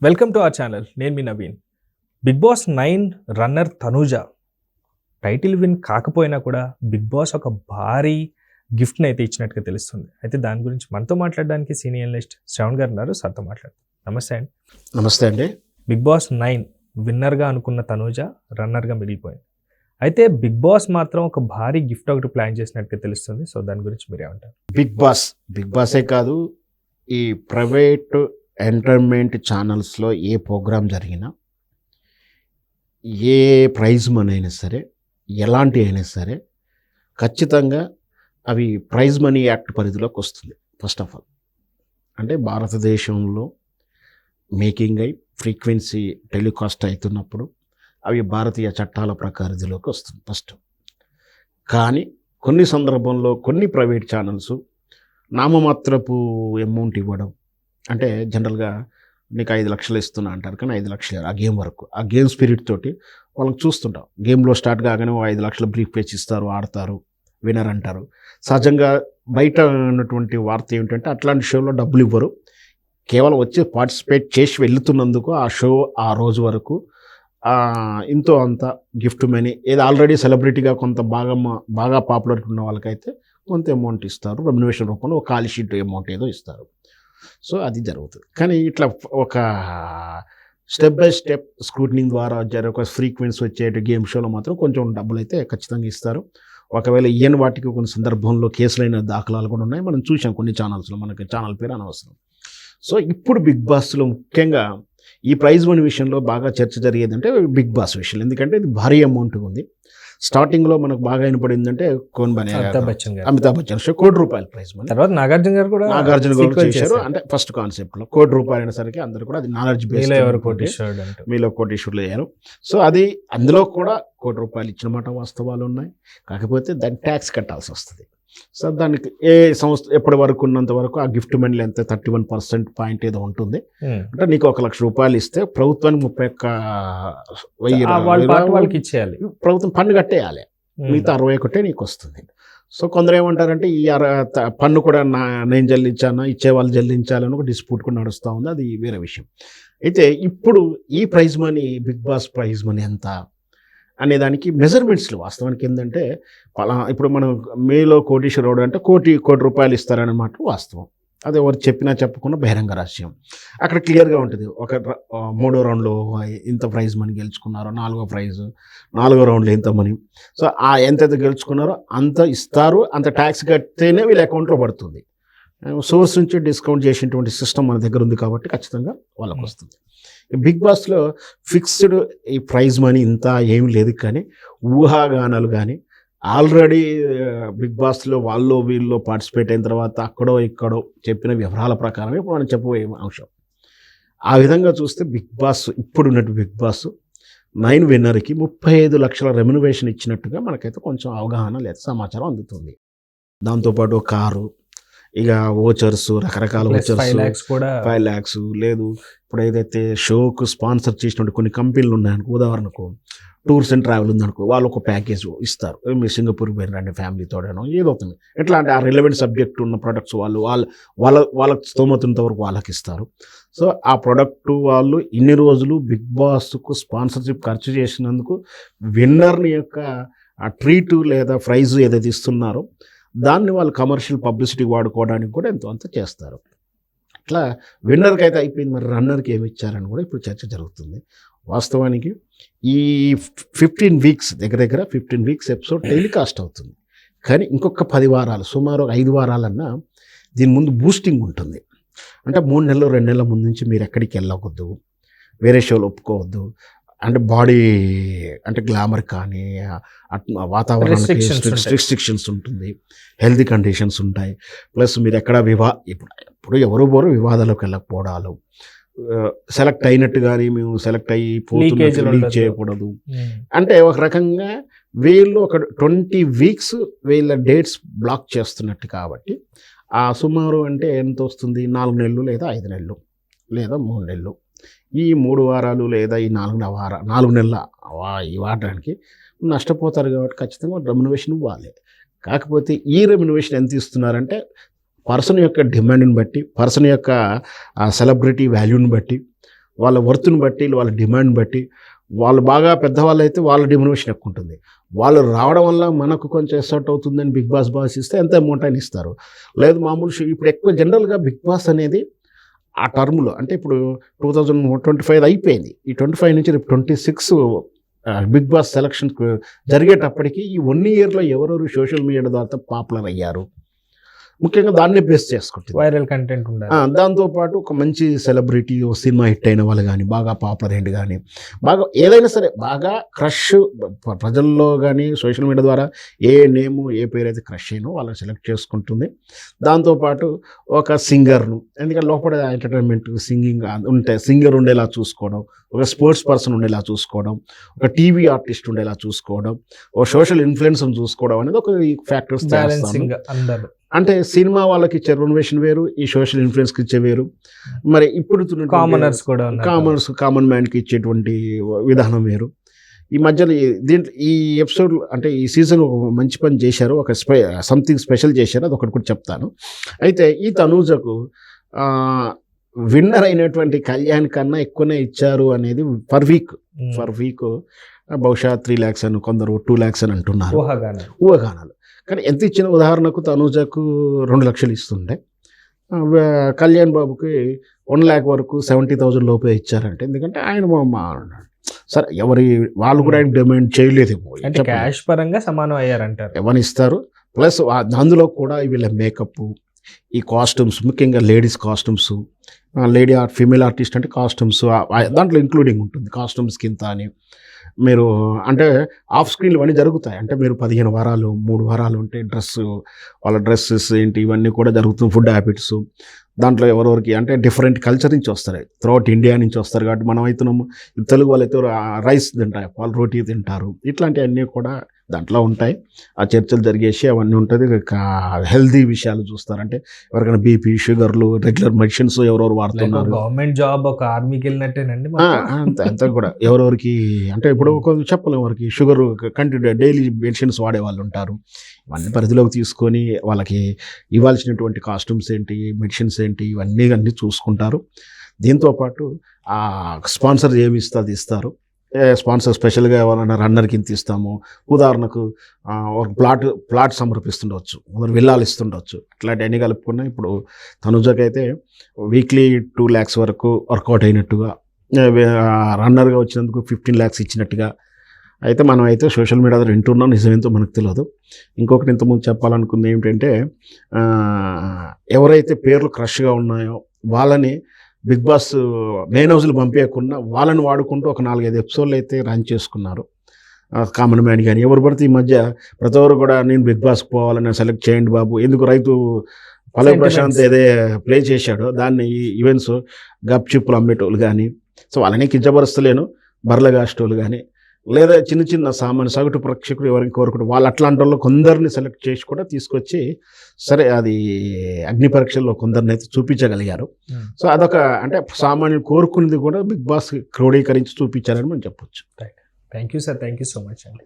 Welcome to our channel. నేను మీ Naveen. Bigg Boss 9 runner Tanuja title win కాకపోయినా కూడా బిగ్ బాస్ ఒక భారీ గిఫ్ట్ని అయితే ఇచ్చినట్టుగా తెలుస్తుంది. అయితే దాని గురించి మనతో మాట్లాడడానికి సీనియర్ అనలిస్ట్ శ్రవణ్ గారు ఉన్నారు. సార్తో మాట్లాడతారు. నమస్తే అండి. నమస్తే అండి. బిగ్ బాస్ 9 విన్నర్గా అనుకున్న తనూజ రన్నర్గా మిగిలిపోయింది. అయితే బిగ్ బాస్ మాత్రం ఒక భారీ గిఫ్ట్ ఒకటి ప్లాన్ చేసినట్టుగా తెలుస్తుంది. సో దాని గురించి మీరు ఏమంటారు? బిగ్ బాసే కాదు, ఈ ప్రైవేట్ ఎంటర్టైన్మెంట్ ఛానల్స్లో ఏ ప్రోగ్రాం జరిగినా, ఏ ప్రైజ్ మనీ అయినా సరే, ఎలాంటి అయినా సరే, ఖచ్చితంగా అవి ప్రైజ్ మనీ యాక్ట్ పరిధిలోకి వస్తుంది. ఫస్ట్ ఆఫ్ ఆల్ అంటే భారతదేశంలో మేకింగ్ అయి ఫ్రీక్వెన్సీ టెలికాస్ట్ అవుతున్నప్పుడు అవి భారతీయ చట్టాల పరిధిలోకి వస్తుంది ఫస్ట్. కానీ కొన్ని సందర్భంలో కొన్ని ప్రైవేట్ ఛానల్స్ నామమాత్రపు అమౌంట్ ఇవ్వడం, అంటే జనరల్గా నీకు 5 లక్షలు ఇస్తున్నా అంటారు, కానీ 5 లక్షలు ఆ గేమ్ వరకు, ఆ గేమ్ స్పిరిట్ తోటి వాళ్ళకి చూస్తుంటాం. గేమ్లో స్టార్ట్ కాగానే 5 లక్షల బ్రీఫ్ కేస్ ఇస్తారు, ఆడతారు, వినర్ అంటారు. సహజంగా బయట ఉన్నటువంటి వార్త ఏమిటంటే అట్లాంటి షోలో డబ్బులు ఇవ్వరు, కేవలం వచ్చి పార్టిసిపేట్ చేసి వెళ్తున్నందుకు ఆ షో ఆ రోజు వరకు ఇంతో అంత గిఫ్ట్ మనీ, ఏదో ఆల్రెడీ సెలబ్రిటీగా కొంత బాగా పాపులర్ ఉన్న వాళ్ళకైతే కొంత అమౌంట్ ఇస్తారు, రెమ్యునరేషన్ రూపంలో ఒక ఖాళీ షీట్ అమౌంట్ ఏదో ఇస్తారు. సో అది జరుగుతుంది. కానీ ఇట్లా ఒక స్టెప్ బై స్టెప్ స్క్రూటనింగ్ ద్వారా ఒక ఫ్రీక్వెన్సీ వచ్చే గేమ్ షోలో మాత్రం కొంచెం డబ్బులు అయితే ఖచ్చితంగా ఇస్తారు. ఒకవేళ ఇయ్యని వాటికి కొన్ని సందర్భంలో కేసులైన దాఖలాలు కూడా ఉన్నాయి, మనం చూసాం కొన్ని ఛానల్స్లో, మనకి ఛానల్ పేరు అనవసరం. సో ఇప్పుడు బిగ్ బాస్లో ముఖ్యంగా ఈ ప్రైజ్ మనీ విషయంలో బాగా చర్చ జరిగేది అంటే బిగ్ బాస్ విషయం. ఎందుకంటే ఇది భారీ అమౌంట్ ఉంది. స్టార్టింగ్లో మనకు బాగా వినపడింది అంటే Kaun Banega, Amitabh Bachchan show ₹1,00,00,000 prize money. తర్వాత నాగార్జున గారు కూడా చేశారు. అంటే ఫస్ట్ కాన్సెప్ట్లో ₹1,00,00,000 అయిన సరికి అందరూ కూడా అది నాలెడ్జ్ బేస్డ్, మీలో కోటీశ్వరులు అయ్యారు. సో అది అందులో కూడా ₹1,00,00,000 ఇచ్చిన మాట వాస్తవాలు ఉన్నాయి. కాకపోతే దాన్ని ట్యాక్స్ కట్టాల్సి వస్తుంది. సో దానికి ఏ సంస్థ ఎప్పటి వరకు ఉన్నంత వరకు ఆ గిఫ్ట్ మనీలో ఎంత 31% పాయింట్ ఏదో ఉంటుంది. అంటే నీకు ₹1,00,000 ఇస్తే ప్రభుత్వానికి 31,000 ఇచ్చేయాలి, ప్రభుత్వం పన్ను కట్టేయాలి, మిగతా 61 నీకు వస్తుంది. సో కొందరు ఏమంటారంటే ఈ పన్ను కూడా నేను చెల్లించాను, ఇచ్చేవాళ్ళు చెల్లించాలని ఒక డిస్ప్యూట్ కూడా నడుస్తూ ఉంది, అది వేరే విషయం. అయితే ఇప్పుడు ఈ prize money, Bigg Boss prize money ఎంత అనేదానికి మెజర్మెంట్స్లు వాస్తవానికి ఏంటంటే ఇప్పుడు మనం మేలో కోటీశ్వరుడు అంటే కోటి రూపాయలు ఇస్తారన్నమాట వాస్తవం. అది ఎవరు చెప్పినా చెప్పకుండా బహిరంగ రహస్యం. అక్కడ క్లియర్గా ఉంటుంది. ఒక 3వ రౌండ్లో ఇంత ప్రైజ్ మనీ గెలుచుకున్నారో, 4వ ప్రైజ్, 4వ రౌండ్లో ఇంత మనీ. సో ఎంతైతే గెలుచుకున్నారో అంత ఇస్తారు, అంత ట్యాక్స్ కడితేనే వీళ్ళ అకౌంట్లో పడుతుంది. సోర్స్ నుంచి డిస్కౌంట్ చేసేటువంటి సిస్టమ్ మన దగ్గర ఉంది కాబట్టి ఖచ్చితంగా వాళ్ళకు వస్తుంది. బిగ్ బాస్లో ఫిక్స్డ్ ఈ ప్రైజ్ మనీ ఇంత ఏమి లేదు, కానీ ఊహాగానాలు కానీ ఆల్రెడీ బిగ్ బాస్లో వాళ్ళు వీళ్ళు పార్టిసిపేట్ అయిన తర్వాత అక్కడో ఇక్కడో చెప్పిన వివరాల ప్రకారమే ఇప్పుడు మనం చెప్పబోయే అంశం. ఆ విధంగా చూస్తే బిగ్ బాస్ ఇప్పుడు ఉన్నట్టు బిగ్ బాస్ 9 విన్నర్కి 35 లక్షల రెమ్యునరేషన్ ఇచ్చినట్టుగా మనకైతే కొంచెం అవగాహన లేదా సమాచారం అందుతుంది. దాంతోపాటు కారు, ఇక ఓచర్స్, రకరకాల ఓచర్స్, 5 lakhs లేదు. ఇప్పుడు ఏదైతే షోకు స్పాన్సర్ చేసినట్టు కొన్ని కంపెనీలు ఉన్నాయనుకో, ఉదాహరణకు టూర్స్ అండ్ ట్రావెల్ ఉందనుకో, వాళ్ళు ఒక ప్యాకేజ్ ఇస్తారు, మీరు సింగపూర్ పోయినండి ఫ్యామిలీతోడనో ఏదవుతుంది. ఎట్లా అంటే ఆ రిలవెంట్ సబ్జెక్ట్ ఉన్న ప్రొడక్ట్స్ వాళ్ళకి స్తోమతంత వరకు వాళ్ళకి ఇస్తారు. సో ఆ ప్రొడక్ట్ వాళ్ళు ఇన్ని రోజులు బిగ్ బాస్కు స్పాన్సర్షిప్ ఖర్చు చేసినందుకు విన్నర్ని యొక్క ఆ ట్రీటు లేదా ప్రైజ్ ఏదైతే ఇస్తున్నారో దాన్ని వాళ్ళు కమర్షియల్ పబ్లిసిటీ వాడుకోవడానికి కూడా ఎంతో అంత చేస్తారు. ఇట్లా విన్నర్కి అయితే అయిపోయింది, మరి రన్నర్కి ఏమి ఇచ్చారని కూడా ఇప్పుడు చర్చ జరుగుతుంది. వాస్తవానికి ఈ 15 వీక్స్ దగ్గర 15 వీక్స్ ఎపిసోడ్ టెలికాస్ట్ అవుతుంది. కానీ ఇంకొక 10 వారాలు, సుమారు 5 వారాలన్నా దీని ముందు బూస్టింగ్ ఉంటుంది. అంటే 3 నెలలు 2 నెలల ముందు నుంచి మీరు ఎక్కడికి వెళ్ళవద్దు, వేరే షోలు ఒప్పుకోవద్దు, అంటే బాడీ అంటే గ్లామర్ కానీ వాతావరణానికి రిస్ట్రిక్షన్స్ ఉంటుంది, హెల్తీ కండిషన్స్ ఉంటాయి. ప్లస్ మీరు ఎక్కడ ఇప్పుడు ఎవరు పోరు వివాదాలకు వెళ్ళకపోవడాలు, సెలెక్ట్ అయినట్టు కానీ మేము సెలెక్ట్ అయిపోతున్నట్టు లీక్ చేయకూడదు. అంటే ఒక రకంగా వీళ్ళు ఒక 20 వీక్స్ వీళ్ళ డేట్స్ బ్లాక్ చేస్తున్నట్టు. కాబట్టి ఆ సుమారు అంటే ఎంత వస్తుంది, 4 నెలలు లేదా 5 నెలలు లేదా 3 నెలలు, ఈ 3 వారాలు లేదా ఈ 4 నెలల ఇవ్వడానికి నష్టపోతారు. కాబట్టి ఖచ్చితంగా రెమ్యునరేషన్ ఇవ్వాలి. కాకపోతే ఈ రెమ్యునరేషన్ ఎంత ఇస్తున్నారంటే పర్సన్ యొక్క డిమాండ్ని బట్టి, పర్సన్ యొక్క సెలబ్రిటీ వాల్యూని బట్టి, వాళ్ళ వర్త్ని బట్టి వాళ్ళ డిమాండ్ బట్టి వాళ్ళు బాగా పెద్దవాళ్ళు అయితే వాళ్ళ డిమినేషన్ ఎక్కువ ఉంటుంది. వాళ్ళు రావడం వల్ల మనకు కొంచెం ఎసర్ట్ అవుతుందని బిగ్ బాస్ ఇస్తే ఎంత అమౌంట్ అని ఇస్తారు. లేదు మామూలు ఇప్పుడు ఎక్కువ జనరల్గా బిగ్ బాస్ అనేది ఆ టర్మ్లో అంటే ఇప్పుడు 2025 అయిపోయింది. ఈ 25 నుంచి రేపు 26 బిగ్ బాస్ సెలక్షన్ జరిగేటప్పటికి ఈ 1 ఇయర్లో ఎవరెవరు సోషల్ మీడియా ద్వారా పాపులర్ అయ్యారు, ముఖ్యంగా దాన్ని బేస్ చేసుకుంటుంది. వైరల్ కంటెంట్ ఉండాలి. దాంతోపాటు ఒక మంచి సెలబ్రిటీ సినిమా హిట్ అయిన వాళ్ళు కానీ, బాగా పాపులర్ అయ్యింది కానీ, బాగా ఏదైనా సరే బాగా క్రష్ ప్రజల్లో కానీ సోషల్ మీడియా ద్వారా ఏ నేము ఏ పేరు అయితే క్రష్ అయినో వాళ్ళని సెలెక్ట్ చేసుకుంటుంది. దాంతోపాటు ఒక సింగర్ను, ఎందుకంటే లోపల ఎంటర్టైన్మెంట్ సింగింగ్ ఉంటే సింగర్ ఉండేలా చూసుకోవడం, ఒక స్పోర్ట్స్ పర్సన్ ఉండేలా చూసుకోవడం, ఒక టీవీ ఆర్టిస్ట్ ఉండేలా చూసుకోవడం, ఒక సోషల్ ఇన్ఫ్లుయెన్సర్ చూసుకోవడం అనేది ఒక ఫ్యాక్టర్స్. అందరూ అంటే సినిమా వాళ్ళకి ఇచ్చే రెన్యువేషన్ వేరు, ఈ సోషల్ ఇన్ఫ్లుయెన్స్కి ఇచ్చే వేరు. మరి ఇప్పుడు కామనర్స్ కూడా కామన్ మ్యాన్కి ఇచ్చేటువంటి విధానం వేరు. ఈ మధ్యలో దీంట్లో ఈ ఎపిసోడ్ అంటే ఈ సీజన్ ఒక మంచి పని చేశారు, ఒక సంథింగ్ స్పెషల్ చేశారు, అది ఒకటి కూడా చెప్తాను. అయితే ఈ తనూజకు విన్నర్ అయినటువంటి కళ్యాణ్ కన్నా ఎక్కువనే ఇచ్చారు అనేది పర్ వీక్ బహుశా 3 lakhs అని, కొందరు 2 lakhs అని అంటున్నారు ఊహాగానాలు. కానీ ఎంత ఇచ్చిన, ఉదాహరణకు తనూజకు 2 లక్షలు ఇస్తుండే, కళ్యాణ్ బాబుకి 1 lakh వరకు 70,000 లోపే ఇచ్చారంటే, ఎందుకంటే ఆయన సరే వాళ్ళు కూడా ఆయన డిమాండ్ చేయలేదు, క్యాష్ పరంగా సమానం అయ్యారంటారు. ఎవరిని ఇస్తారు. ప్లస్ అందులో కూడా వీళ్ళ మేకప్, ఈ కాస్ట్యూమ్స్, ముఖ్యంగా లేడీస్ కాస్ట్యూమ్స్, ఫీమేల్ ఆర్టిస్ట్ అంటే కాస్ట్యూమ్స్ దాంట్లో ఇంక్లూడింగ్ ఉంటుంది. కాస్ట్యూమ్స్ కింద అని మీరు అంటే ఆఫ్ స్క్రీన్లు ఇవన్నీ జరుగుతాయి. అంటే మీరు 15 వారాలు 3 వారాలు ఉంటే వాళ్ళ డ్రెస్సెస్ ఏంటి ఇవన్నీ కూడా జరుగుతుంది. ఫుడ్ హ్యాబిట్స్ దాంట్లో ఎవరెవరికి అంటే డిఫరెంట్ కల్చర్ నుంచి వస్తారు, త్రూఅవుట్ ఇండియా నుంచి వస్తారు. కాబట్టి మనం అవుతున్నాము తెలుగు వాళ్ళైతే రైస్ తింటారు, వాళ్ళు రోటీ తింటారు, ఇట్లాంటివన్నీ కూడా దాంట్లో ఉంటాయి. ఆ చర్చలు జరిగేసి అవన్నీ ఉంటుంది. హెల్దీ విషయాలు చూస్తారంటే ఎవరికైనా బీపీ, షుగర్లు, రెగ్యులర్ మెడిసిన్స్ ఎవరెవరు వాడుతున్నారు. గవర్నమెంట్ జాబ్ ఒక ఆర్మీకి వెళ్ళినట్టేనండి అంతా కూడా ఎవరెవరికి అంటే ఇప్పుడు చెప్పలేము, ఎవరికి షుగర్ కంటిన్యూ డైలీ మెడిసిన్స్ వాడే వాళ్ళు ఉంటారు. ఇవన్నీ పరిధిలోకి తీసుకొని వాళ్ళకి ఇవ్వాల్సినటువంటి కాస్ట్యూమ్స్ ఏంటి, మెడిసిన్స్ ఏంటి, ఇవన్నీ చూసుకుంటారు. దీంతోపాటు ఆ స్పాన్సర్ ఏమి ఇస్తే అది ఇస్తారు. స్పాన్సర్ స్పెషల్గా ఎవరైనా రన్నర్ కింద ఇస్తాము, ఉదాహరణకు ఒక ప్లాట్ సమర్పిస్తుండవచ్చు, విల్లాలు ఇస్తుండవచ్చు, అట్లాంటివన్నీ కలుపుకున్నా ఇప్పుడు తనుజకైతే వీక్లీ 2 lakhs వరకు వర్కౌట్ అయినట్టుగా, రన్నర్గా వచ్చినందుకు 15 lakhs ఇచ్చినట్టుగా అయితే మనం అయితే సోషల్ మీడియా ద్వారా వింటున్నాం. నిజమేంతో మనకు తెలియదు. ఇంకొకటి ఇంతకుముందు చెప్పాలనుకుంది ఏమిటంటే, ఎవరైతే పేర్లు క్రష్గా ఉన్నాయో వాళ్ళని బిగ్ బాస్ మెయిన్ హౌస్లు పంపించకుండా వాళ్ళని వాడుకుంటూ ఒక 4-5 ఎపిసోడ్లు అయితే రన్ చేసుకున్నారు. కామన్ మ్యాన్ కానీ ఎవరు పడితే ఈ మధ్య ప్రతి ఒక్కరు కూడా నేను బిగ్ బాస్కి పోవాలని సెలెక్ట్ చేయండి బాబు, ఎందుకు రైతు పల్లవి ప్రశాంత్ ఏదే ప్లే చేశాడో దాన్ని ఈవెంట్స్ గప్చిప్పులు అమ్మేటోళ్ళు కానీ, సో వాళ్ళని కించపరుస్తలేను, బర్ల కాస్టోళ్ళు కానీ, లేదా చిన్న చిన్న సామాన్య సగటు ప్రేక్షకుడు ఎవరికి కోరుకుంటారు వాళ్ళు అట్లాంటి వాళ్ళు కొందరిని సెలెక్ట్ చేసి కూడా తీసుకొచ్చి సరే అది అగ్ని పరీక్షల్లో కొందరిని అయితే చూపించగలిగారు. సో అదొక అంటే సామాన్యులు కోరుకునేది కూడా బిగ్ బాస్ క్రోడీకరించి చూపించారని మనం చెప్పొచ్చు. Thank you sir, thank you so much అండి.